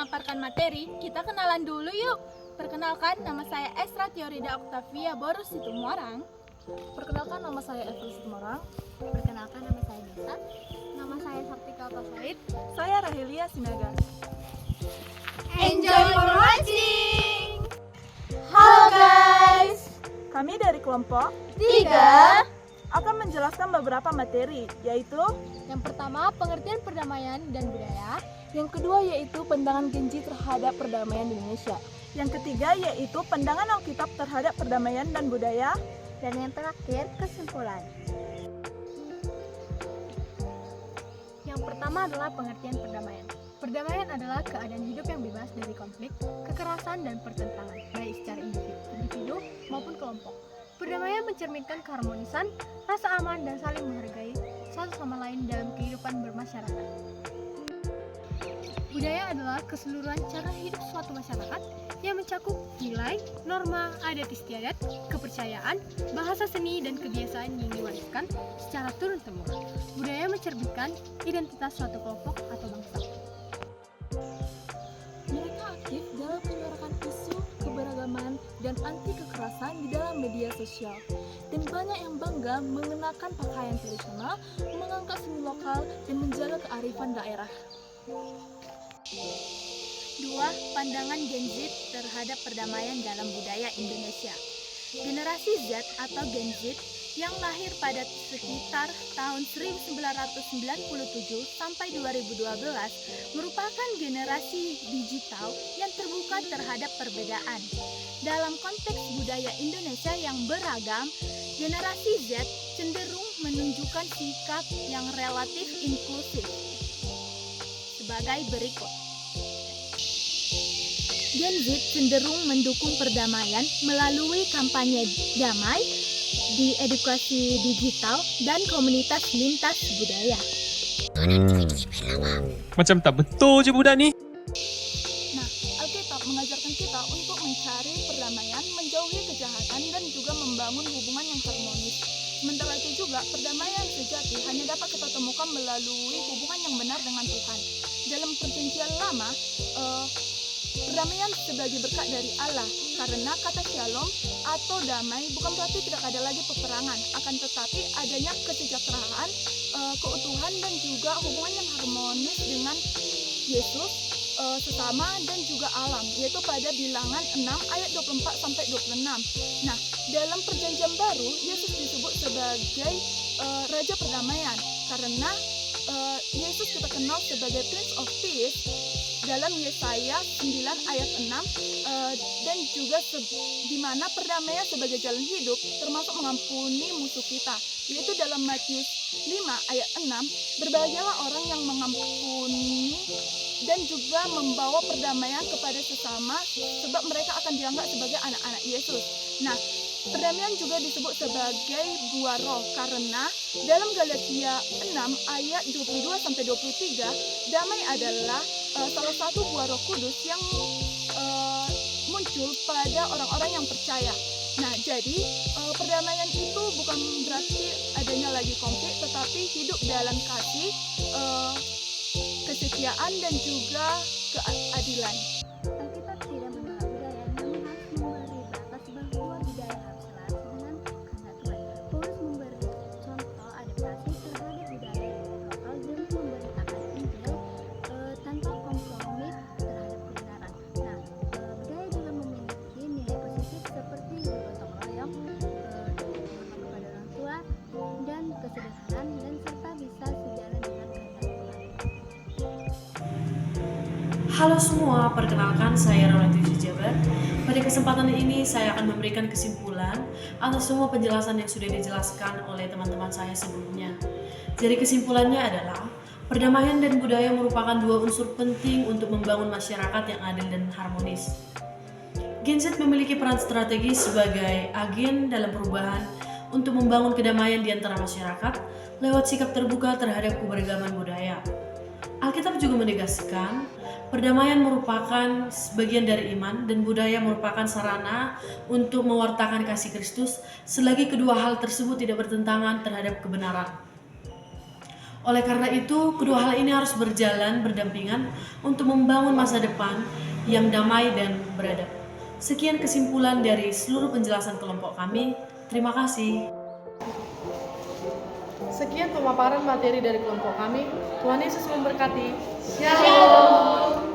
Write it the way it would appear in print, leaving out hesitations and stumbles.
memaparkan materi, kita kenalan dulu yuk. Perkenalkan, nama saya Esra Tiorida Octavia Borus Situmorang. Perkenalkan, nama saya Evelyn Situmorang. Perkenalkan, nama saya Nisa. Nama saya Sartika Altasaid. Saya Rahelia Sinaga. Enjoy for watching! Halo guys! Kami dari kelompok 3 akan menjelaskan beberapa materi, yaitu Yang pertama, pengertian perdamaian dan budaya. yang kedua yaitu pandangan Genji terhadap perdamaian di Indonesia. Yang ketiga yaitu pandangan Alkitab terhadap perdamaian dan budaya. Dan yang terakhir, kesimpulan. Yang pertama adalah pengertian perdamaian. Perdamaian adalah keadaan hidup yang bebas dari konflik, kekerasan, dan pertentangan, baik secara individu maupun kelompok. Perdamaian mencerminkan keharmonisan, rasa aman, dan saling menghargai satu sama lain dalam kehidupan bermasyarakat. Budaya adalah keseluruhan cara hidup suatu masyarakat yang mencakup nilai, norma, adat istiadat, kepercayaan, bahasa seni, dan kebiasaan yang diwariskan secara turun-temurun. Budaya mencerminkan identitas suatu kelompok atau bangsa. Mereka aktif dalam menyuarakan isu keberagaman dan anti kekerasan di dalam media sosial. Dan banyak yang bangga mengenakan pakaian tradisional, mengangkat seni lokal, dan menjaga kearifan daerah. 2. Pandangan Gen Z terhadap perdamaian dalam budaya Indonesia. Generasi Z atau Gen Z yang lahir pada sekitar tahun 1997 sampai 2012 merupakan generasi digital yang terbuka terhadap perbedaan. Dalam konteks budaya Indonesia yang beragam, generasi Z cenderung menunjukkan sikap yang relatif inklusif sebagai berikut. Gen Z cenderung mendukung perdamaian melalui kampanye damai di edukasi digital dan komunitas lintas budaya. Macam tak betul je budak ni. Nah, Alkitab mengajarkan kita untuk mencari perdamaian, menjauhi kejahatan, dan juga membangun hubungan yang harmonis. Sementara itu juga, perdamaian sejati hanya dapat kita temukan melalui hubungan yang benar dengan Tuhan. Dalam perjanjian lama, perdamaian sebagai berkat dari Allah, karena kata shalom atau damai bukan berarti tidak ada lagi peperangan, akan tetapi adanya kesejahteraan, keutuhan, dan juga hubungan yang harmonis dengan Yesus, sesama, dan juga alam, yaitu pada Bilangan 6 ayat 24-26. Nah, dalam perjanjian baru, Yesus disebut sebagai Raja Perdamaian, karena Yesus kita kenal sebagai Prince of Peace dalam Yesaya 9 ayat 6, dan juga di mana perdamaian sebagai jalan hidup termasuk mengampuni musuh kita, yaitu dalam Matius 5 ayat 6, berbahagialah orang yang mengampuni dan juga membawa perdamaian kepada sesama, sebab mereka akan dianggap sebagai anak-anak Yesus. Nah, perdamaian juga disebut sebagai buah roh, karena dalam Galatia 6 ayat 22-23, damai adalah salah satu buah roh kudus yang muncul pada orang-orang yang percaya. Nah, jadi perdamaian itu bukan berarti adanya lagi konflik, tetapi hidup dalam kasih, kesetiaan, dan juga keadilan. Alkitab tidak menolak budaya, namun harus memberi batas bahwa budaya harus selaras dengan kehendak Tuhan. Paulus memberi contoh adaptasi terhadap budaya lokal demi memberitakan Injil tanpa kompromi terhadap kebenaran. Nah, budaya juga memiliki nilai positif seperti gotong royong, hormat kepada orang tua, dan kesederhanaan, dan serta bisa sejalan dengan kehendak Tuhan. Halo semua, perkenalkan saya Rawati Jabar. Pada kesempatan ini saya akan memberikan kesimpulan atas semua penjelasan yang sudah dijelaskan oleh teman-teman saya sebelumnya. Jadi kesimpulannya adalah perdamaian dan budaya merupakan dua unsur penting untuk membangun masyarakat yang adil dan harmonis. Gen Z memiliki peran strategis sebagai agen dalam perubahan untuk membangun kedamaian di antara masyarakat lewat sikap terbuka terhadap keberagaman budaya. Alkitab juga menegaskan perdamaian merupakan bagian dari iman dan budaya merupakan sarana untuk mewartakan kasih Kristus selagi kedua hal tersebut tidak bertentangan terhadap kebenaran. Oleh karena itu, kedua hal ini harus berjalan berdampingan untuk membangun masa depan yang damai dan beradab. Sekian kesimpulan dari seluruh penjelasan kelompok kami. Terima kasih. Sekian pemaparan materi dari kelompok kami. Tuhan Yesus memberkati. Shalom.